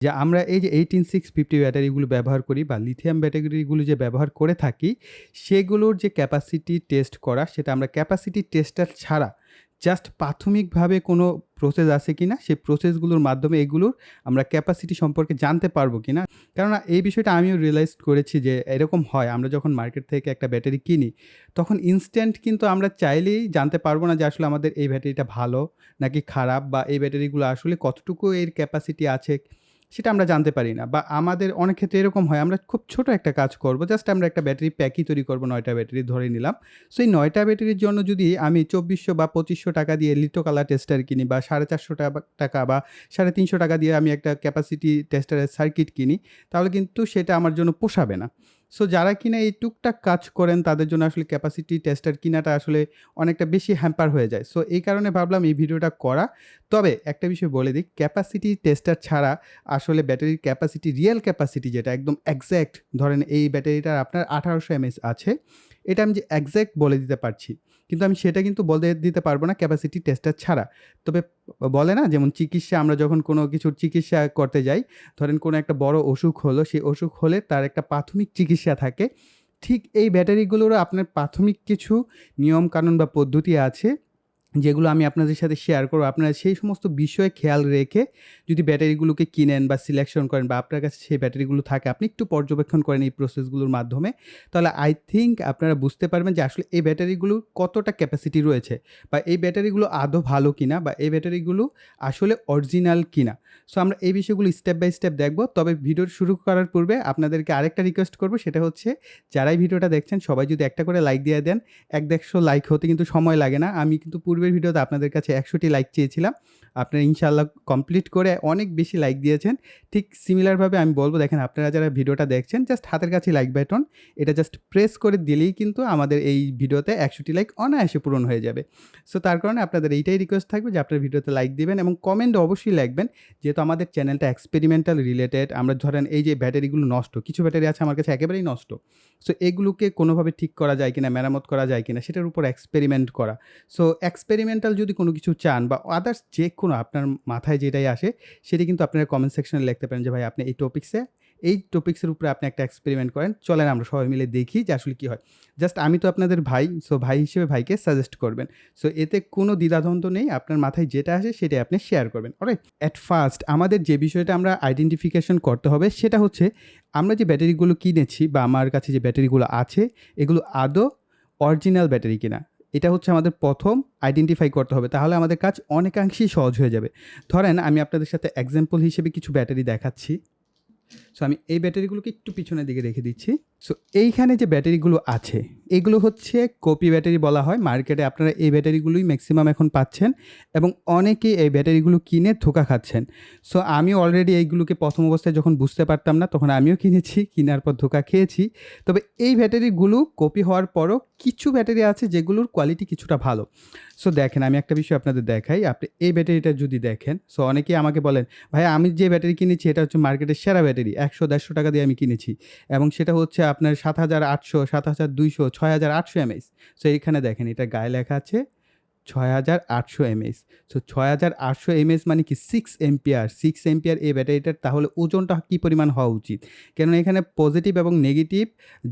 যে আমরা এই যে 18650 ব্যাটারিগুলো ব্যবহার করি বা লিথিয়াম ব্যাটারিগুলো যে ব্যবহার করে থাকি, সেগুলোর যে ক্যাপাসিটি টেস্ট করা, সেটা আমরা ক্যাপাসিটি টেস্টার ছাড়া জাস্ট প্রাথমিকভাবে কোনো প্রসেস আছে কিনা, সেই প্রসেসগুলোর মাধ্যমে এগুলোর আমরা ক্যাপাসিটি সম্পর্কে জানতে পারবো কিনা। কেননা এই বিষয়টা আমিও রিয়ালাইজ করেছি যে এরকম হয়, আমরা যখন মার্কেট থেকে একটা ব্যাটারি কিনি, তখন ইনস্ট্যান্ট কিন্তু আমরা চাইলেই জানতে পারবো না যে আসলে আমাদের এই ব্যাটারিটা ভালো নাকি খারাপ, বা এই ব্যাটারিগুলো আসলে কতটুকু এর ক্যাপাসিটি আছে সেটা আমরা জানতে পারি না। বা আমাদের অনেক ক্ষেত্রে এরকম হয়, আমরা খুব ছোট একটা কাজ করব। জাস্ট আমরা একটা ব্যাটারি প্যাকই তৈরি করব ৯ টা ব্যাটারি ধরে নিলাম। সো এই ৯ টা ব্যাটারির জন্য যদি আমি ২৪০০ বা ২৫০০ টাকা দিয়ে লিটো কালার টেস্টার কিনি, বা ৪৫০ টাকা বা ৩৫০ টাকা দিয়ে আমি একটা ক্যাপাসিটি টেস্টারের সার্কিট কিনি, তাহলে কিন্তু সেটা আমার জন্য পোষাবে না। সো যারা কিনা এই টুকটাক কাজ করেন, তাদের জন্য আসলে ক্যাপাসিটি টেস্টার কিনাটা আসলে অনেকটা বেশি হ্যাম্পার হয়ে যায়। সো এই কারণে ভাবলাম এই ভিডিওটা করা। তবে একটা বিষয় বলে দিই, ক্যাপাসিটি টেস্টার ছাড়া আসলে ব্যাটারির ক্যাপাসিটি, রিয়েল ক্যাপাসিটি যেটা একদম এক্সাক্ট, ধরেন এই ব্যাটারিটার আপনার ১৮০০ এমএএইচ আছে। এটা আমি যে এক্সাক্ট বলে দিতে পারছি। কিন্তু আমি সেটা কিন্তু বলে দিতে পারব না ক্যাপাসিটি টেস্টার ছাড়া। তবে বলে না, যেমন চিকিৎসা, আমরা যখন কোনো কিছুর চিকিৎসা করতে যাই, ধরেন কোনো একটা বড় অসুখ হলো, সেই অসুখ হলে তার একটা প্রাথমিক চিকিৎসা থাকে। ঠিক এই ব্যাটারিগুলোরও আপনার প্রাথমিক কিছু নিয়মকানুন বা পদ্ধতি আছে, যেগুলো আমি আপনাদের সাথে শেয়ার করব। আপনারা সেই সমস্ত বিষয় খেয়াল রেখে যদি ব্যাটারিগুলোকে কিনেন বা সিলেকশন করেন, বা আপনার কাছে সেই ব্যাটারিগুলো থাকে, আপনি একটু পর্যবেক্ষণ করেন এই প্রসেসগুলোর মাধ্যমে, তাহলে আই থিংক আপনারা বুঝতে পারবেন যে আসলে এই ব্যাটারিগুলোর কতটা ক্যাপাসিটি রয়েছে, বা এই ব্যাটারিগুলো আদৌ ভালো কিনা, বা এই ব্যাটারিগুলো আসলে অরিজিনাল কিনা। সো আমরা এই বিষয়গুলো স্টেপ বাই স্টেপ দেখব। তবে ভিডিও শুরু করার পূর্বে আপনাদেরকে আরেকটা রিকোয়েস্ট করব, সেটা হচ্ছে যারাই ভিডিওটা দেখছেন সবাই যদি একটা করে লাইক দিয়ে দেন। ১-১৫০ লাইক হতে কিন্তু সময় লাগে না। আমি কিন্তু পূর্বের ভিডিওতে আপনাদের কাছে ১০০ টি লাইক চেয়েছিলাম। আপনারা ইনশাআল্লাহ কমপ্লিট করে অনেক বেশি লাইক দিয়েছেন। ঠিক সিমিলারভাবে আমি বলব, দেখেন আপনারা যারা ভিডিওটা দেখছেন, জাস্ট হাতের কাছে লাইক বাটন, এটা জাস্ট প্রেস করে দিলেই কিন্তু আমাদের এই ভিডিওতে ১০০ টি লাইক অনায়াসে পূরণ হয়ে যাবে। সো তার কারণে আপনাদের এইটাই রিকোয়েস্ট থাকবে যে আপনার ভিডিওতে লাইক দিবেন এবং কমেন্ট অবশ্যই লিখবেন। যেহেতু আমাদের চ্যানেলটা এক্সপেরিমেন্টাল রিলেটেড, আমরা ধরেন এই যে ব্যাটারিগুলো নষ্ট, কিছু ব্যাটারি আছে আমার কাছে একেবারেই নষ্ট। সো এগুলোকে কোনোভাবে ঠিক করা যায় কিনা, মেরামত করা যায় কিনা, সেটার উপর এক্সপেরিমেন্ট করা। সো এক্সপেরিমেন্টাল যদি কোনো কিছু চান, বা আদার্স যে কোনো আপনার মাথায় যেটাই আসে, সেটা কিন্তু আপনারা কমেন্ট সেকশনে লিখতে পারেন যে ভাই আপনি এই টপিক্সের উপরে আপনি একটা এক্সপেরিমেন্ট করেন। চলেন আমরা সবাই মিলে দেখি যে আসলে কি হয়। জাস্ট আমি তো আপনাদের ভাই, সো ভাই হিসেবে ভাইকে সাজেস্ট করবেন। সো এতে কোনো দ্বিধাদ্বন্দ্ব নেই। আপনার মাথায় যেটা আসে সেটাই আপনি শেয়ার করবেন। অলরাইট? এট ফার্স্ট আমাদের যে বিষয়টা আমরা আইডেন্টিফিকেশন করতে হবে, সেটা হচ্ছে আমরা যে ব্যাটারিগুলো কিনেছি, বা আমার কাছে যে ব্যাটারিগুলো আছে, এগুলো আদৌ অরিজিনাল ব্যাটারি কিনা। এটা হচ্ছে আমাদের ১ম আইডেন্টিফাই করতে হবে। তাহলে আমাদের কাজ অনেকাংশেই সহজ হয়ে যাবে। ধরেন আমি আপনাদের সাথে এক্সাম্পল হিসেবে কিছু ব্যাটারি দেখাচ্ছি। সো আমি এই ব্যাটারিগুলোকে একটু পিছনের দিকে রেখে দিচ্ছি। সো এইখানে যে ব্যাটারিগুলো আছে, এগুলো হচ্ছে কপি ব্যাটারি বলা হয়। মার্কেটে আপনারা এই ব্যাটারিগুলোই ম্যাক্সিমাম এখন পাচ্ছেন, এবং অনেকেই এই ব্যাটারিগুলো কিনে ধোঁকা খাচ্ছেন। সো আমি অলরেডি এইগুলোকে প্রথম অবস্থায় যখন বুঝতে পারতাম না, তখন আমিও কিনেছি, কেনার পর ধোঁকা খেয়েছি। তবে এই ব্যাটারিগুলো কপি হওয়ার পরও কিছু ব্যাটারি আছে যেগুলোর কোয়ালিটি কিছুটা ভালো। সো দেখেন, আমি একটা বিষয় আপনাদের দেখাই। আপনি এই ব্যাটারিটা যদি দেখেন, সো অনেকেই আমাকে বলেন, "ভাই আমি যে ব্যাটারি কিনেছি এটা হচ্ছে মার্কেটের সেরা ব্যাটারি। ১০০-১৫০ টাকা দিয়ে আমি কিনেছি। এবং সেটা হচ্ছে আপনার ৭৮০০, ৭২০০, ৬৮০০ এমএইচ।" সো এইখানে দেখেন, এটার গায়ে লেখা আছে ৬৮০০ এমএইচ। সো ৬৮০০ এমএইচ মানে কি 6 অ্যাম্পিয়ার। 6 অ্যাম্পিয়ার এই ব্যাটারিটার তাহলে ওজনটা কি পরিমাণ হওয়া উচিত? কেননা এখানে পজিটিভ এবং নেগেটিভ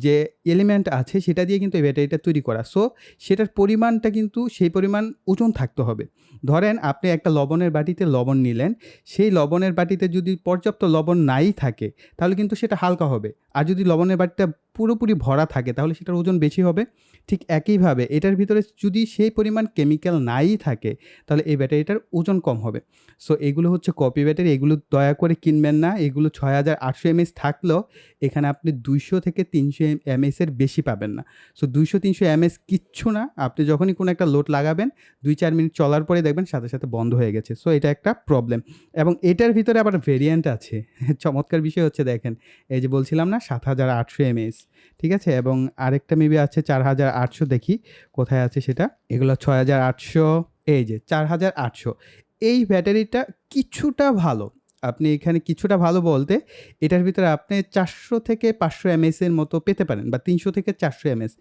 যে এলিমেন্ট আছে সেটা দিয়ে কিন্তু এই ব্যাটারিটা তৈরি করা। সো সেটার পরিমাণটা কিন্তু সেই পরিমাণ ওজন থাকতে হবে। ধরেন আপনি একটা লবণের বাটিতে লবণ নিলেন, সেই লবণের বাটিতে যদি পর্যাপ্ত লবণ নাই থাকে, তাহলে কিন্তু সেটা হালকা হবে। আর যদি লবণের বাটিটা পুরোপুরি ভরা থাকে, তাহলে সেটার ওজন বেশি হবে। ঠিক একইভাবে এটার ভিতরে যদি সেই পরিমাণ কেমিক্যাল নাই থাকে, তাহলে এই ব্যাটারিটার ওজন কম হবে। সো এগুলো হচ্ছে কপি ব্যাটারি, এগুলো দয়া করে কিনবেন না। এগুলো ৬৮০০ এমএইচ থাকলেও এখানে আপনি ২০০ থেকে ৩০০ এমএইচ এর বেশি পাবেন না। সো ২০০-৩০০ এমএইচ কিচ্ছু না। আপনি যখনই কোনো একটা লোড লাগাবেন, ২-৪ মিনিট চলার পরেই দেখবেন সাথে, সাথে বন্ধ হয়ে গেছে। সো এটা একটা প্রবলেম। এবং এটার ভিতরে আবার ভেরিয়েন্ট আছে। চমৎকার বিষয় হচ্ছে, দেখেন, এই যে বলছিলাম না ৭৮০০ এমএইচ, ঠিক আছে? এবং আরেকটা মেবি আছে ৪৮০০, দেখি কোথায় আছে সেটা। এগুলো ৬৮০০, এই যে ৪৮০০। এই ব্যাটারিটা কিছুটা ভালো। আপনি এখানে কিছুটা ভালো বলতে এটার ভিতরে আপনি 400 থেকে 500 এমএস এর মতো পেতে পারেন বা 300 থেকে 400 এমএস,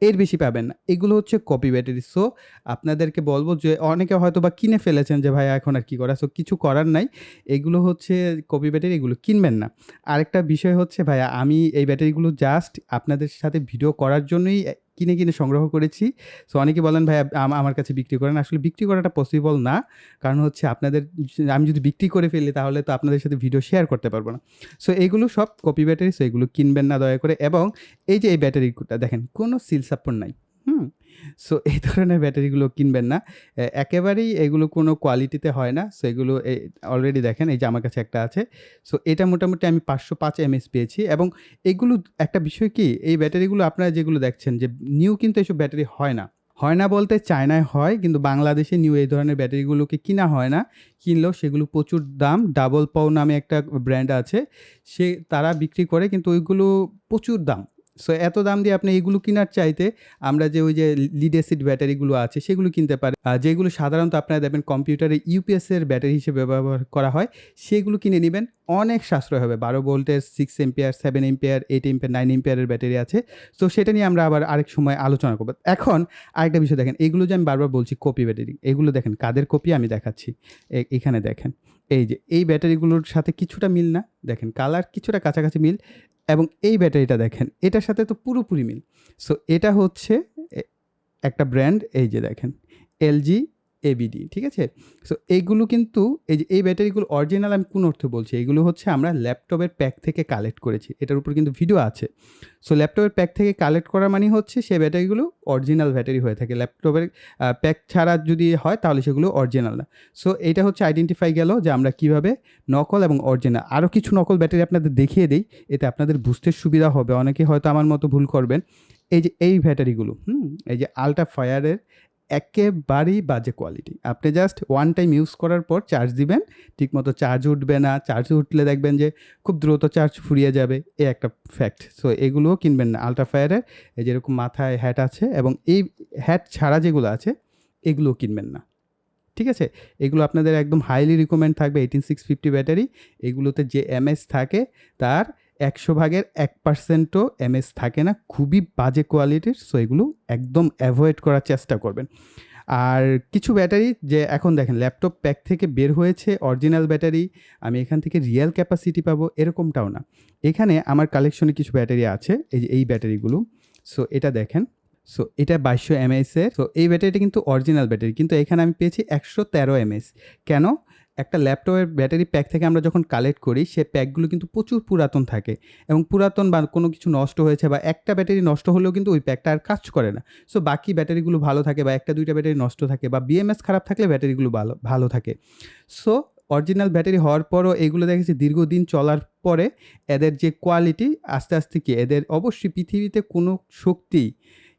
এর বেশি পাবেন না। এগুলো হচ্ছে কপি ব্যাটারি। সো আপনাদেরকে বলব যে অনেকে হয়তোবা কিনে ফেলেছেন যে ভাই এখন আর কি করা? সো কিছু করার নাই। এগুলো হচ্ছে কপি ব্যাটারি, এগুলো কিনবেন না। আরেকটা বিষয় হচ্ছে ভাইয়া, আমি এই ব্যাটারিগুলো জাস্ট আপনাদের সাথে ভিডিও করার জন্যই কিনে সংগ্রহ করেছি। সো অনেকে বলেন ভাইয়া আমার কাছে বিক্রি করেন। আসলে বিক্রি করাটা পসিবল না। কারণ হচ্ছে আপনাদের আমি যদি বিক্রি করে ফেলি তাহলে তো আপনাদের সাথে ভিডিও শেয়ার করতে পারব না। সো এগুলো সব কপি ব্যাটারি, সো এগুলো কিনবেন না দয়া করে। এবং এই যে এই ব্যাটারিটা দেখেন কোনো সিল সাপোর্ট নাই। হুম? সো এই ধরনের ব্যাটারিগুলো কিনবেন না। একেবারেই এগুলো কোনো কোয়ালিটিতে হয় না। সো এগুলো অলরেডি দেখেন এই যে আমার কাছে একটা আছে। সো এটা মোটামুটি আমি 505 এমএএইচ পেয়েছি এবং এগুলো একটা বিষয় কি, এই ব্যাটারিগুলো আপনারা যেগুলো দেখছেন যে নিউ কিন্তু এসব ব্যাটারি হয় না। হয় না বলতে চায়নায় হয়, কিন্তু বাংলাদেশে নিউ এই ধরনের ব্যাটারিগুলোকে কিনা হয় না। কিনলেও সেগুলো প্রচুর দাম। ডাবল পাও নামে একটা ব্র্যান্ড আছে। তারা বিক্রি করে, কিন্তু ওইগুলো প্রচুর দাম। সো এত দাম দিয়ে আপনি এগুলো কিনার চাইতে আমরা যে ওই যে লিড অ্যাসিড ব্যাটারিগুলো আছে সেগুলো কিনতে পারেন। যেগুলো সাধারণত আপনারা দেখবেন কম্পিউটারে ইউপিএস এর ব্যাটারি হিসেবে ব্যবহার করা হয়, সেগুলো কিনে নিবেন। অনেক সাশ্রয় হবে। 12 ভোল্টের 6 এম্পিয়ার, 7 এম্পিয়ার, 8 এম্পিয়ার, 9 এম্পিয়ারের ব্যাটারি আছে। সো সেটা নিয়ে আমরা আবার আরেক সময় আলোচনা করব। এখন আরেকটা বিষয় দেখেন, এগুলো যে আমি বারবার বলছি কপি ব্যাটারি, এগুলো দেখেন কাদের কপি আমি দেখাচ্ছি। এখানে দেখেন। এই যে এই ব্যাটারিগুলোর সাথে কিছুটা মিল না? দেখেন কালার কিছুটা কাছাকাছি মিল, এবং এই ব্যাটারিটা দেখেন এটার সাথে তো পুরোপুরি মিল। সো এটা হচ্ছে এ একটা ব্র্যান্ড, এই যে দেখেন এলজি এবিডি, ঠিক আছে? সো এইগুলো কিন্তু এই যে এই ব্যাটারিগুলো অরিজিনাল, আমি কোন অর্থে বলছি, এগুলো হচ্ছে আমরা ল্যাপটপের প্যাক থেকে কালেক্ট করেছি। এটার উপর কিন্তু ভিডিও আছে। সো ল্যাপটপের প্যাক থেকে কালেক্ট করা মানে হচ্ছে সেই ব্যাটারিগুলো অরিজিনাল ব্যাটারি হয়ে থাকে। ল্যাপটপের প্যাক ছাড়া যদি হয় তাহলে সেগুলো অরিজিনাল না। সো এইটা হচ্ছে আইডেন্টিফাই গেল যে আমরা কিভাবে নকল এবং অরিজিনাল। আরও কিছু নকল ব্যাটারি আপনাদের দেখিয়ে দেই, এতে আপনাদের বুঝতে সুবিধা হবে। অনেকে হয়তো আমার মতো ভুল করবেন। এই যে এই ব্যাটারিগুলো, এই যে আল্ট্রা ফায়ারের একেবারেই বাজে কোয়ালিটি। আপনি জাস্ট ওয়ান টাইম ইউজ করার পর চার্জ দিবেন, ঠিকমতো চার্জ উঠবে না। চার্জ উঠলে দেখবেন যে খুব দ্রুত চার্জ ফুরিয়ে যাবে, এ একটা ফ্যাক্ট। সো এগুলোও কিনবেন না। আল্ট্রা ফায়ারের এই যেরকম মাথায় হ্যাট আছে এবং এই হ্যাট ছাড়া যেগুলো আছে এগুলোও কিনবেন না। ঠিক আছে? এগুলো আপনাদের একদম হাইলি রিকমেন্ড থাকবে 18650 ব্যাটারি। এগুলোতে যে এমএস থাকে তার 100 ভাগের 1% ও এমএস থাকে না। খুবই বাজে কোয়ালিটির। সো এগুলো একদম এভয়েড করার চেষ্টা করবেন। আর কিছু ব্যাটারি যে এখন দেখেন ল্যাপটপ প্যাক থেকে বের হয়েছে অরিজিনাল ব্যাটারি, আমি এখান থেকে রিয়েল ক্যাপাসিটি পাবো এরকমটাও না। এখানে আমার কালেকশনে কিছু ব্যাটারি আছে, এই যে এই ব্যাটারিগুলো। সো এটা দেখেন। সো এটা 2200 এমএএইচ এর। সো এই ব্যাটারিটা কিন্তু অরিজিনাল ব্যাটারি। কিন্তু এখানে আমি পেয়েছি 113 এমএএইচ। কেন? একটা ল্যাপটপের ব্যাটারি প্যাক থেকে আমরা যখন কালেক্ট করি, সে প্যাকগুলো কিন্তু প্রচুর পুরাতন থাকে এবং পুরাতন বা কোনো কিছু নষ্ট হয়েছে বা একটা ব্যাটারি নষ্ট হলেও কিন্তু ওই প্যাকটা আর কাজ করে না। সো বাকি ব্যাটারিগুলো ভালো থাকে বা ১টা ২টা ব্যাটারি নষ্ট থাকে বা বিএমএস খারাপ থাকলে ব্যাটারিগুলো ভালো থাকে। সো অরিজিনাল ব্যাটারি হওয়ার পরও এগুলো দেখেছি দীর্ঘদিন চলার পরে এদের যে কোয়ালিটি আস্তে কি এদের অবশ্যই পৃথিবীতে কোনো শক্তি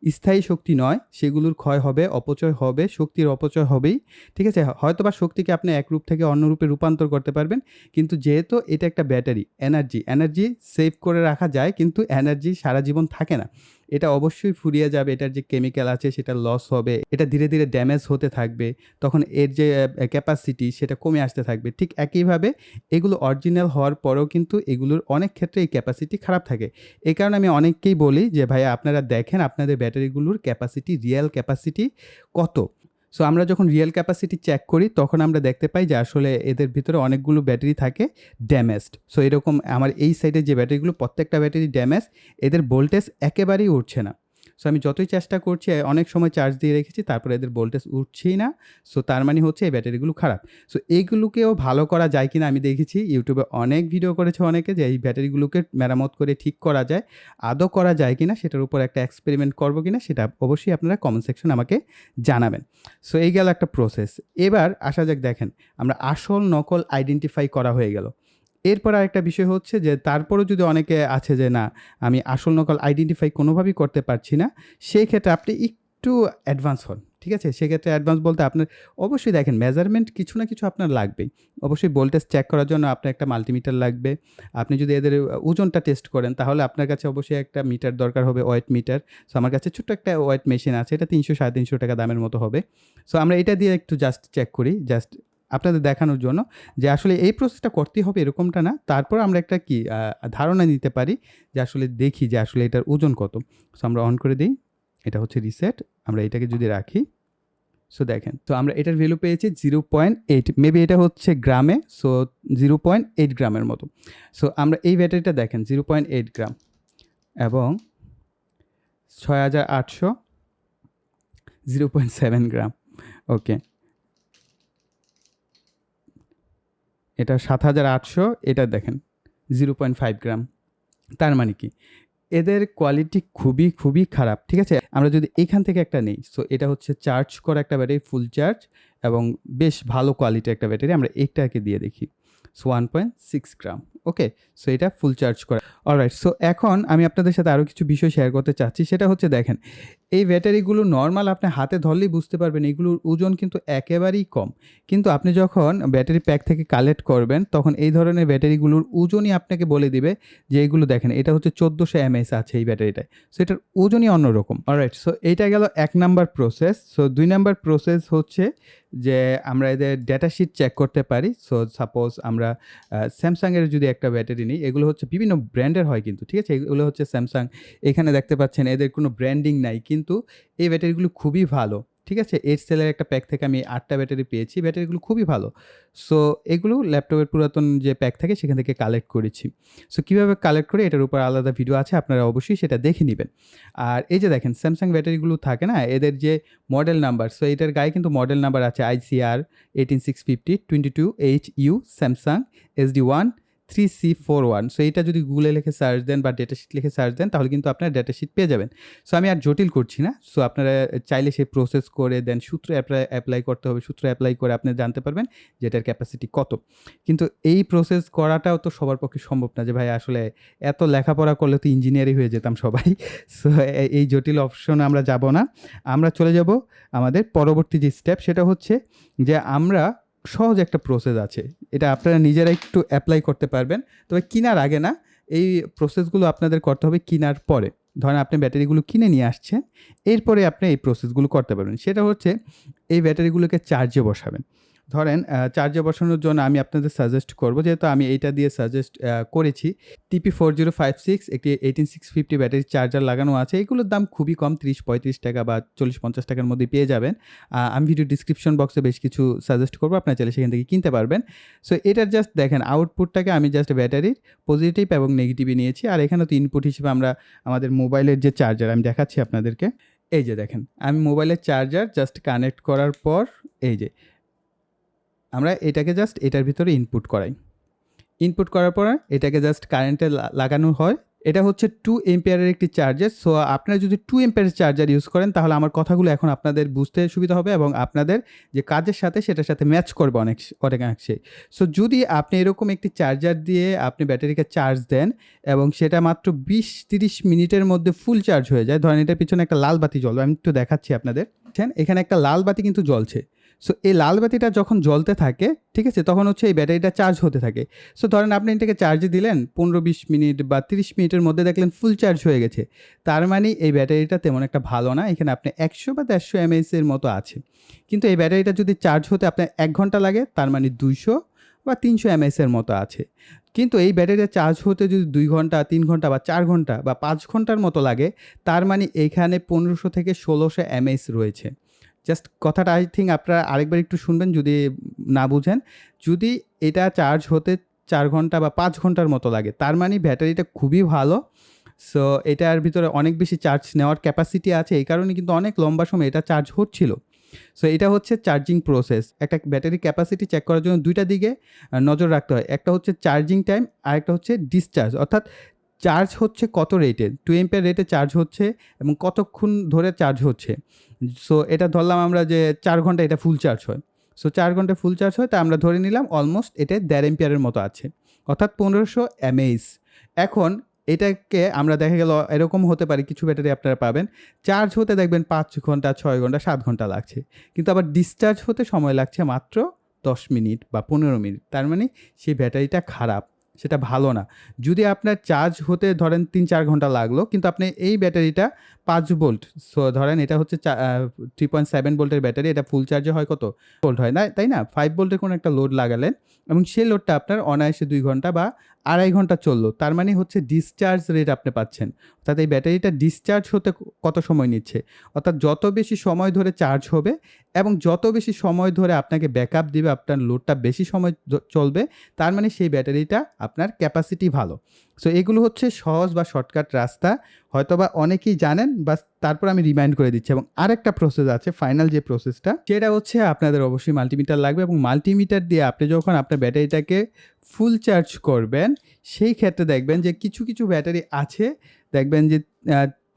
স্থায়ী শক্তি নয়, সেগুলোর ক্ষয় হবে, অপচয় হবে, শক্তির অপচয় হবেই। ঠিক আছে? হয়তোবা শক্তিকে আপনি এক রূপ থেকে অন্য রূপে রূপান্তর করতে পারবেন। কিন্তু যেহেতু এটা একটা ব্যাটারি, এনার্জি সেভ করে রাখা যায়, কিন্তু এনার্জি সারা জীবন থাকে না। এটা অবশ্যই ফুরিয়ে যাবে। এটার যে কেমিক্যাল আছে সেটা লস হবে। এটা ধীরে ড্যামেজ হতে থাকবে। তখন এর যে ক্যাপাসিটি সেটা কমে আসতে থাকবে। ঠিক একইভাবে এগুলো অরিজিনাল হওয়ার পরেও কিন্তু এগুলোর অনেক ক্ষেত্রে এই ক্যাপাসিটি খারাপ থাকে। এই কারণে আমি অনেককেই বলি যে, "ভাইয়া আপনারা দেখেন আপনাদের ব্যাটারিগুলোর ক্যাপাসিটি, রিয়াল ক্যাপাসিটি কত?" সো আমরা যখন রিয়াল ক্যাপাসিটি চেক করি তখন আমরা দেখতে পাই যে আসলে এদের ভিতরে অনেকগুলো ব্যাটারি থাকে ড্যামেজড। সো এরকম আমার এই সাইডের যে ব্যাটারিগুলো প্রত্যেকটা ব্যাটারি ড্যামেজ, এদের ভোল্টেজ একেবারেই উঠছে না। সো আমি যতই চেষ্টা করছি অনেক সময় চার্জ দিয়ে রেখেছি, তারপরে এদের ভোল্টেজ উঠছেই না। সো তার মানে হচ্ছে এই ব্যাটারিগুলো খারাপ। সো এইগুলোকেও ভালো করা যায় কিনা আমি দেখেছি। ইউটিউবে অনেক ভিডিও করেছে অনেকে যে এই ব্যাটারিগুলোকে মেরামত করে ঠিক করা যায়। আদৌ করা যায় কিনা সেটার উপর একটা এক্সপেরিমেন্ট করব কিনা সেটা অবশ্যই আপনারা কমেন্ট সেকশনে আমাকে জানাবেন। সো এই গেল একটা প্রসেস। এবার আসা যাক, দেখেন আমরা আসল নকল আইডেন্টিফাই করা হয়ে গেল। এরপর আরেকটা বিষয় হচ্ছে যে তারপরেও যদি অনেকে আছে যে না আমি আসল নকল আইডেন্টিফাই কোনোভাবেই করতে পারছি না, সেই ক্ষেত্রে আপনি একটু অ্যাডভান্স হন। ঠিক আছে? সেক্ষেত্রে অ্যাডভান্স বলতে আপনার অবশ্যই দেখেন মেজারমেন্ট কিছু না কিছু আপনার লাগবেই। অবশ্যই ভোল্টেজ চেক করার জন্য আপনার একটা মাল্টিমিটার লাগবে। আপনি যদি এদের ওজনটা টেস্ট করেন তাহলে আপনার কাছে অবশ্যই একটা মিটার দরকার হবে, ওয়েট মিটার। সো আমার কাছে ছোট্ট একটা ওয়েট মেশিন আছে। এটা ৩০০ ৳৩৫০ দামের মতো হবে। সো আমরা এটা দিয়ে একটু জাস্ট চেক করি। জাস্ট আপনাদের দেখানোর জন্য যে আসলে এই প্রসেসটা করতেই হবে এরকমটা না। তারপর আমরা একটা ধারণা নিতে পারি যে আসলে দেখি যে আসলে এটার ওজন কত। সো আমরা অন করে দেই। এটা হচ্ছে রিসেট। আমরা এটাকে যদি রাখি, সো দেখেন। তো আমরা এটার ভ্যালু পেয়েছি 0.8, মেবি এটা হচ্ছে গ্রামে, সো 0.8 গ্রামের মতো। সো আমরা এই ব্যাটারিটা দেখেন 0.8 গ্রাম এবং 6800 0.7 গ্রাম। ওকে, এটা 7800, এটা দেখেন 0.5 গ্রাম। তার মানে কি এদের কোয়ালিটি খুবই, খুবই খারাপ। ঠিক আছে? আমরা যদি এখান থেকে একটা নেই, সো এটা হচ্ছে চার্জ করা একটা ব্যাটারি, ফুল চার্জ এবং বেশ ভালো কোয়ালিটির একটা ব্যাটারি। আমরা এইটাকে দিয়ে দেখি। সো 1.6 গ্রাম। ওকে? সো এটা ফুল চার্জ করা। অলরাইট। সো এখন আমি আপনাদের সাথে আরও কিছু বিষয় শেয়ার করতে চাচ্ছি। সেটা হচ্ছে দেখেন, এই ব্যাটারিগুলো নরমাল আপনি হাতে ধরলেই বুঝতে পারবেন এগুলোর ওজন কিন্তু একেবারেই কম। কিন্তু আপনি যখন ব্যাটারি প্যাক থেকে কালেক্ট করবেন, তখন এই ধরনের ব্যাটারিগুলোর ওজনই আপনাকে বলে দিবে যে এগুলো দেখেন, এটা হচ্ছে 1400 এমএএইচ আছে এই ব্যাটারিটায়। সো এটার ওজনই অন্যরকম। অলরাইট। সো এইটা গেল ১ number process. So ২ number process হচ্ছে যে আমরা এদের ডেটা শিট চেক করতে পারি। সো সাপোজ আমরা স্যামসাংয়ের যদি একটা ব্যাটারি নিই, এগুলো হচ্ছে বিভিন্ন ব্র্যান্ডের হয় কিন্তু, ঠিক আছে? এগুলো হচ্ছে স্যামসাং। এখানে দেখতে পাচ্ছেন এদের কোনো ব্র্যান্ডিং নাই, কিন্তু এই ব্যাটারিগুলো খুবই ভালো। ঠিক আছে? এয়ারসেলের একটা প্যাক থেকে আমি ৮ টা ব্যাটারি পেয়েছি। ব্যাটারিগুলো খুবই ভালো। সো এগুলো ল্যাপটপের পুরাতন যে প্যাক থাকে সেখান থেকে কালেক্ট করেছি। সো কীভাবে কালেক্ট করি এটার উপর আলাদা ভিডিও আছে, আপনারা অবশ্যই সেটা দেখে নিবেন। আর এই যে দেখেন স্যামসাং ব্যাটারিগুলো থাকে না, এদের যে মডেল নাম্বার, সো এটার গায়ে কিন্তু মডেল নাম্বার আছে ICR 18650 22HU Samsung SD1 3C41। So এটা যদি গুগলে লিখে সার্চ দেন বা ডেটা শিট লিখে সার্চ দেন, তাহলে কিন্তু আপনারা ডেটা শিট পেয়ে যাবেন। সো আমি আর জটিল করছি না। সো আপনারা চাইলে সেই প্রসেস করে দেন সূত্র অ্যাপ্লাই করতে হবে। সূত্র অ্যাপ্লাই করে আপনি জানতে পারবেন যে এটার ক্যাপাসিটি কত। কিন্তু এই প্রসেস করাটাও তো সবার পক্ষে সম্ভব না যে ভাই আসলে এত লেখাপড়া করলে তো ইঞ্জিনিয়ারই হয়ে যেতাম সবাই। সো এই জটিল অপশনে আমরা যাব না। আমরা চলে যাব আমাদের পরবর্তী যে স্টেপ, সেটা হচ্ছে যে আমরা সহজ একটা প্রসেস আছে। এটা আপনারা নিজেরা একটু অ্যাপ্লাই করতে পারবেন। তবে কিনার আগে না, এই প্রসেসগুলো আপনাদের করতে হবে কিনার পরে। ধরেন আপনি ব্যাটারিগুলো কিনে নিয়ে আসছেন, এরপরে আপনি এই প্রসেসগুলো করতে পারবেন। সেটা হচ্ছে এই ব্যাটারিগুলোকে চার্জে বসাবেন। ধরেন চার্জে বসানোর জন্য আমি আপনাদের সাজেস্ট করব, যেহেতু আমি এইটা দিয়ে সাজেস্ট করেছি। TP4056 একটি 18650 ব্যাটারি চার্জার লাগানো আছে। এগুলোর দাম খুবই কম, 30-35 টাকা বা 40-50 টাকার মধ্যেই পেয়ে যাবেন। আমি ভিডিও ডিসক্রিপশন বক্সে বেশ কিছু সাজেস্ট করব, আপনারা চাইলে সেখান থেকে কিনতে পারবেন। সো এটার জাস্ট দেখেন আউটপুটটাকে আমি জাস্ট ব্যাটারির পজিটিভ এবং নেগেটিভই নিয়েছি। আর এখানে তো ইনপুট হিসেবে আমরা আমাদের মোবাইলের যে চার্জার আমি দেখাচ্ছি আপনাদেরকে। এই যে দেখেন, আমি মোবাইলের চার্জার জাস্ট কানেক্ট করার পর এই যে আমরা এটাকে জাস্ট এটার ভিতরে ইনপুট করাই। ইনপুট করার পর এটাকে জাস্ট কারেন্টে লাগানো হয়। এটা হচ্ছে 2 এম্পিয়ারের একটি চার্জার। সো আপনারা যদি 2 এম্পিয়ারের চার্জার ইউজ করেন, তাহলে আমার কথাগুলো এখন আপনাদের বুঝতে সুবিধা হবে এবং আপনাদের যে কাজের সাথে সেটার সাথে ম্যাচ করবে অনেকাংশে। সো যদি আপনি এরকম একটি চার্জার দিয়ে আপনি ব্যাটারিকে চার্জ দেন এবং সেটা মাত্র 20-30 মিনিটের মধ্যে ফুল চার্জ হয়ে যায়। ধরেন এটার পিছনে একটা লাল বাতি জ্বলবে, আমি একটু দেখাচ্ছি আপনাদের। এখানে একটা লাল বাতি কিন্তু জ্বলছে। সো এই লাল বাতিটা যখন জ্বলতে থাকে, ঠিক আছে, তখন হচ্ছে এই ব্যাটারিটা চার্জ হতে থাকে। সো ধরেন আপনি এটাকে চার্জে দিলেন 15-20 মিনিট বা 30 মিনিটের মধ্যে দেখলেন ফুল চার্জ হয়ে গেছে। তার মানে এই ব্যাটারিটা তেমন একটা ভালো না। এখানে আপনি 100 বা 150 এমএএইচের মতো আছে। কিন্তু এই ব্যাটারিটা যদি চার্জ হতে আপনার 1 ঘন্টা লাগে, তার মানে 200 বা 300 এমএএইচের মতো আছে। কিন্তু এই ব্যাটারিটা চার্জ হতে যদি 2 ঘন্টা, 3 ঘন্টা বা 4 ঘন্টা বা 5 ঘন্টার মতো লাগে, তার মানে এখানে 1500 থেকে 1600 এমএএইচ রয়েছে। জাস্ট কথাটা আই থিঙ্ক আপনারা আরেকবার একটু শুনবেন যদি না বুঝেন। যদি এটা চার্জ হতে 4 ঘন্টা বা 5 ঘন্টার মতো লাগে, তার মানে ব্যাটারিটা খুবই ভালো। সো এটার ভিতরে অনেক বেশি চার্জ নেওয়ার ক্যাপাসিটি আছে। এই কারণে কিন্তু অনেক লম্বা সময় এটা চার্জ হচ্ছিল। সো এটা হচ্ছে চার্জিং প্রসেস। একটা ব্যাটারির ক্যাপাসিটি চেক করার জন্য 2টা দিকে নজর রাখতে হয়। একটা হচ্ছে চার্জিং টাইম, আরেকটা হচ্ছে ডিসচার্জ, অর্থাৎ চার্জ হচ্ছে কত রেটে, 2 এম্পিয়ার রেটে চার্জ হচ্ছে এবং কতক্ষণ ধরে চার্জ হচ্ছে। সো এটা ধরলাম আমরা যে 4 ঘন্টা এটা ফুল চার্জ হয়। সো 4 ঘন্টা ফুল চার্জ হয়, তা আমরা ধরে নিলাম অলমোস্ট এটা 1.5 এম্পিয়ারের মতো আছে, অর্থাৎ 1500 এমএএইচ। এখন এটাকে আমরা দেখা গেল এরকম হতে পারে, কিছু ব্যাটারি আপনারা পাবেন চার্জ হতে দেখবেন 5 ঘন্টা, 6 ঘন্টা, 7 ঘন্টা লাগছে, কিন্তু আবার ডিসচার্জ হতে সময় লাগছে মাত্র 10 মিনিট বা 15 মিনিট। তার মানে সেই ব্যাটারিটা খারাপ। সেটা ভালো না। যদি আপনার চার্জ হতে ধরেন ৩-৪ ঘন্টা লাগলো, কিন্তু আপনি এই ব্যাটারিটা ৫ ভোল্ট, সো ধরেন এটা হচ্ছে 3.7 ভোল্টের ব্যাটারি, এটা ফুল চার্জে হয় কত? ভোল্ট হয় না, তাই না? ৫ ভোল্টের কোনো একটা লোড লাগালেন এবং সেই লোডটা আপনার অনায়াসে ২ ঘন্টা বা ২.৫ ঘন্টা চললো। তার মানে হচ্ছে ডিসচার্জ রেট আপনি পাচ্ছেন। অর্থাৎ এই ব্যাটারিটা ডিসচার্জ হতে কত সময় নিচ্ছে? অর্থাৎ যত বেশি সময় ধরে চার্জ হবে এবং যত বেশি সময় ধরে আপনাকে ব্যাকআপ দিবে, আপনার লোডটা বেশি সময় চলবে, তার মানে সেই ব্যাটারিটা আপনার ক্যাপাসিটি ভালো। সো এগুলো হচ্ছে সহজ বা শর্টকাট রাস্তা। হয়তোবা অনেকেই জানেন, বাস তারপর আমি রিমাইন্ড করে দিচ্ছি। এবং আরেকটা প্রসেস আছে, ফাইনাল যে প্রসেসটা, সেটা হচ্ছে আপনাদের অবশ্যই মাল্টিমিটার লাগবে এবং মাল্টিমিটার দিয়ে আপনি যখন আপনার ব্যাটারিটাকে ফুল চার্জ করবেন, সেই ক্ষেত্রে দেখবেন যে কিছু, কিছু ব্যাটারি আছে, দেখবেন যে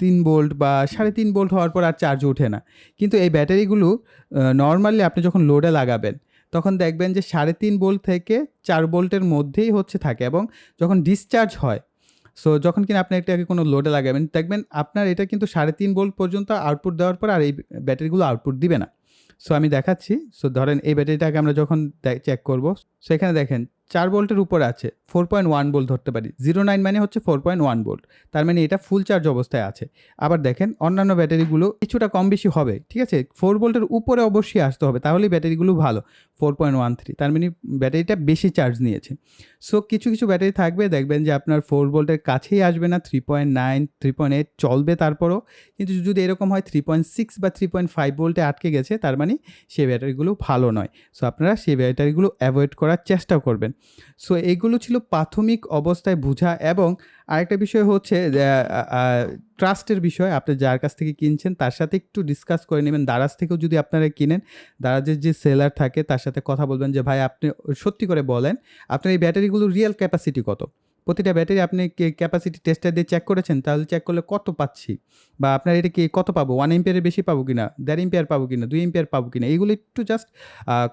৩ ভোল্ট বা ৩.৫ ভোল্ট হওয়ার পর আর চার্জ ওঠে না। কিন্তু এই ব্যাটারিগুলো নরমালি আপনি যখন লোডে লাগাবেন, তখন দেখবেন যে ৩.৫ ভোল্ট থেকে ৪ ভোল্টের মধ্যেই হচ্ছে থাকে এবং যখন ডিসচার্জ হয়, সো যখন কিনা আপনি এটাকে কোনো লোডে লাগাবেন, দেখবেন আপনার এটা কিন্তু ৩.৫ ভোল্ট পর্যন্ত আউটপুট দেওয়ার পর আর এই ব্যাটারিগুলো আউটপুট দিবে না। সো আমি দেখাচ্ছি। সো ধরেন এই ব্যাটারিটাকে আমরা যখন চেক করব, সো এখানে দেখেন ৪ ভোল্টের উপরে আছে, 4.1 ভোল্ট ধরতে পারি। 09 মানে হচ্ছে 4.1 ভোল্ট। তার মানে এটা ফুল চার্জ অবস্থায় আছে। আবার দেখেন অন্যান্য ব্যাটারিগুলো কিছুটা কম বেশি হবে, ঠিক আছে? 4 ভোল্টের উপরে অবশ্যই আসতে হবে, তাহলেই ব্যাটারিগুলো ভালো। 4.13, তার মানে ব্যাটারিটা বেশি চার্জ নিয়েছে। সো কিছু, কিছু ব্যাটারি থাকবে, দেখবেন যে আপনার 4 ভোল্টের কাছেই আসবে না, 3.9, 3.8 চলবে তারপরও। কিন্তু যদি এরকম হয় 3.6 বা 3.5 ভোল্টে আটকে গেছে, তার মানে সেই ব্যাটারিগুলো ভালো নয়। সো আপনারা সেই ব্যাটারিগুলো অ্যাভয়েড করার চেষ্টাও করবেন। সো এগুলো ছিল প্রাথমিক অবস্থায় বুঝা। এবং আরেকটা বিষয় হচ্ছে যে ট্রাস্টের বিষয়। আপনি যার কাছ থেকে কিনছেন তার সাথে একটু ডিসকাস করে নেবেন। দারাজ থেকেও যদি আপনারা কিনেন, দারাজের যে সেলার থাকে তার সাথে কথা বলবেন যে, "ভাই আপনি সত্যি করে বলেন, আপনার এই ব্যাটারিগুলোর রিয়াল ক্যাপাসিটি কত? প্রতিটা ব্যাটারি আপনি ক্যাপাসিটি টেস্টার দিয়ে চেক করেছেন? তাহলে চেক করলে কত পাচ্ছি? বা আপনার এটা কি কত পাবো? 1 এম্পিয়ারের বেশি পাবো কিনা? 1.5 এম্পিয়ার পাবো কিনা? 2 এম্পিয়ার পাবো কিনা?" এগুলো একটু জাস্ট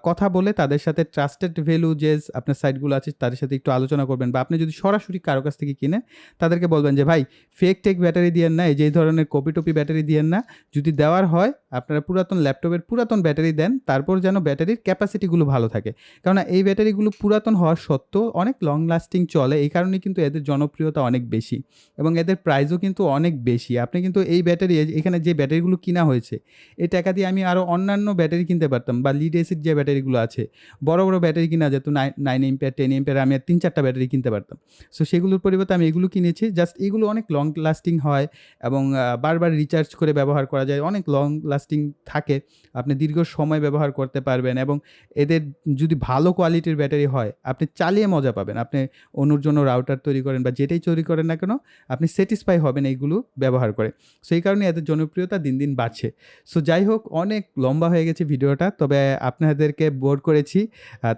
কথা বলে তাদের সাথে ট্রাস্টেড ভ্যালু যে আপনার সাইটগুলো আছে তাদের সাথে একটু আলোচনা করবেন। বা আপনি যদি সরাসরি কারো কাছ থেকে কিনেন, তাদেরকে বলবেন যে, "ভাই ফেক ব্যাটারি দিয়েন না, এই যে এই ধরনের কপি-টপি ব্যাটারি দিয়েন না। যদি দেওয়ার হয় আপনারা পুরাতন ল্যাপটপের পুরাতন ব্যাটারি দেন, তারপর যেন ব্যাটারির ক্যাপাসিটিগুলো ভালো থাকে।" কেননা এই ব্যাটারিগুলো পুরাতন হওয়ার সত্ত্বেও অনেক লং লাস্টিং চলে। এই কারণেই কিন্তু এদের জনপ্রিয়তা অনেক বেশি এবং এদের প্রাইসও কিন্তু অনেক বেশি। আপনি কিন্তু এই ব্যাটারি এখানে যে ব্যাটারিগুলো কিনা হয়েছে, এই টাকা দিয়ে আমি আরও অন্যান্য ব্যাটারি কিনতে পারতাম। বা লিড অ্যাসিড যে ব্যাটারিগুলো আছে, বড়, বড় ব্যাটারি কিনা যেত 9 এম্পিয়ার, 10 এম্পিয়ার, আমি আর ৩-৪ টা ব্যাটারি কিনতে পারতাম। সো সেগুলোর পরিবর্তে আমি এগুলো কিনেছি। জাস্ট এগুলো অনেক লং লাস্টিং হয় এবং বারবার রিচার্জ করে ব্যবহার করা যায়। অনেক লং লাস্টিং থাকে। আপনি দীর্ঘ সময় ব্যবহার করতে পারবেন এবং এদের যদি ভালো কোয়ালিটির ব্যাটারি হয়, আপনি চালিয়ে মজা পাবেন। আপনি অন্যর জন্য রাউটার তৈরি করেন বা যেটাই তৈরি করেন না কেন, আপনি স্যাটিসফাই হবেন এইগুলো ব্যবহার করে। সো এই কারণে এদের জনপ্রিয়তা দিন, দিন বাড়ছে। সো যাই হোক, অনেক লম্বা হয়ে গেছে ভিডিওটা। তবে আপনাদেরকে বোর করেছি,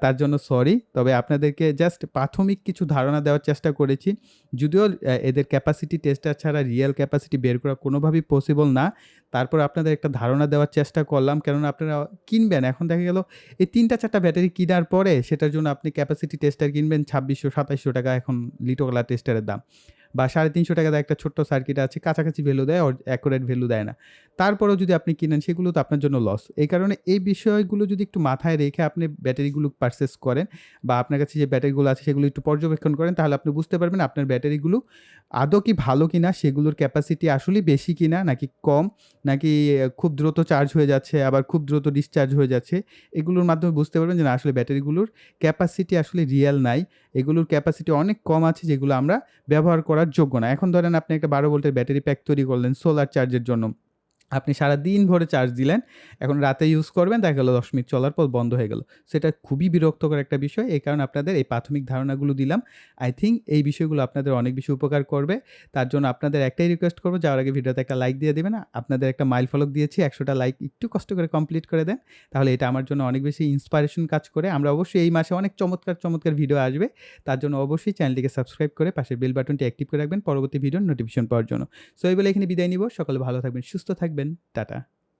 তার জন্য সরি। তবে আপনাদেরকে জাস্ট প্রাথমিক কিছু ধারণা দেওয়ার চেষ্টা করেছি। যদিও এদের ক্যাপাসিটি টেস্টার ছাড়া রিয়েল ক্যাপাসিটি বের করা কোনোভাবেই পসিবল না। তারপর আপনাদের একটা ধারণা দেওয়ার চেষ্টা করলাম। কেননা আপনারা কিনবেন, এখন দেখা গেল এই ৩-৪ টা ব্যাটারি কিনার পরে সেটার জন্য আপনি ক্যাপাসিটি টেস্টার কিনবেন ২৬০০-২৭০০ টাকা এখন লিটোগ্লা টেস্টারের দাম। বা ৳৩৫০ দিয়ে একটা ছোট্ট সার্কিট আছে, কাছাকাছি ভ্যালু দেয়, অ্যাকুরেট ভ্যালু দেয় না। তারপরেও যদি আপনি কিনেন, সেগুলো তো আপনার জন্য লস। এই কারণে এই বিষয়গুলো যদি একটু মাথায় রেখে আপনি ব্যাটারিগুলো পারচেজ করেন বা আপনার কাছে যে ব্যাটারিগুলো আছে সেগুলো একটু পর্যবেক্ষণ করেন, তাহলে আপনি বুঝতে পারবেন আপনার ব্যাটারিগুলো আদৌ কি ভালো কিনা, সেগুলোর ক্যাপাসিটি আসলেই বেশি কিনা নাকি কম, নাকি খুব দ্রুত চার্জ হয়ে যাচ্ছে আবার খুব দ্রুত ডিসচার্জ হয়ে যাচ্ছে। এগুলোর মাধ্যমে বুঝতে পারবেন যে না, আসলে ব্যাটারিগুলোর ক্যাপাসিটি আসলে রিয়াল নাই। এগুলোর ক্যাপাসিটি অনেক কম আছে, যেগুলো আমরা ব্যবহার করার যোগ্য না। এখন ধরেন আপনি একটা ১২ ভোল্টের ব্যাটারি প্যাক তৈরি করলেন সোলার চার্জের জন্য। আপনি সারাদিন ভরে চার্জ দিলেন। এখন রাতে ইউজ করবেন, দেখা গেল ১০ মিনিট চলার পর বন্ধ হয়ে গেল। সেটা খুবই বিরক্তকর একটা বিষয়। এই কারণে আপনাদের এই প্রাথমিক ধারণাগুলো দিলাম। আই থিংক এই বিষয়গুলো আপনাদের অনেক বেশি উপকার করবে। তার জন্য আপনাদের একটাই রিকোয়েস্ট করব, যাওয়ার আগে ভিডিওতে একটা লাইক দিয়ে দিবেন। আপনাদের একটা মাইল ফলক দিয়েছি, ১০০ টা লাইক একটু কষ্ট করে কমপ্লিট করে দেন। তাহলে এটা আমার জন্য অনেক বেশি ইন্সপিরেশন কাজ করে। আমরা অবশ্যই এই মাসে অনেক চমৎকার, চমৎকার ভিডিও আসবে। তার জন্য অবশ্যই চ্যানেলটিকে সাবস্ক্রাইব করে পাশের বেল বাটনটি অ্যাক্টিভ করে রাখবেন পরবর্তী ভিডিওর নোটিফিকেশন পাওয়ার জন্য। সো এই বলে এখানে বিদায় নিব। সকলে ভালো থাকবেন, সুস্থ থাকবেন। টাটা।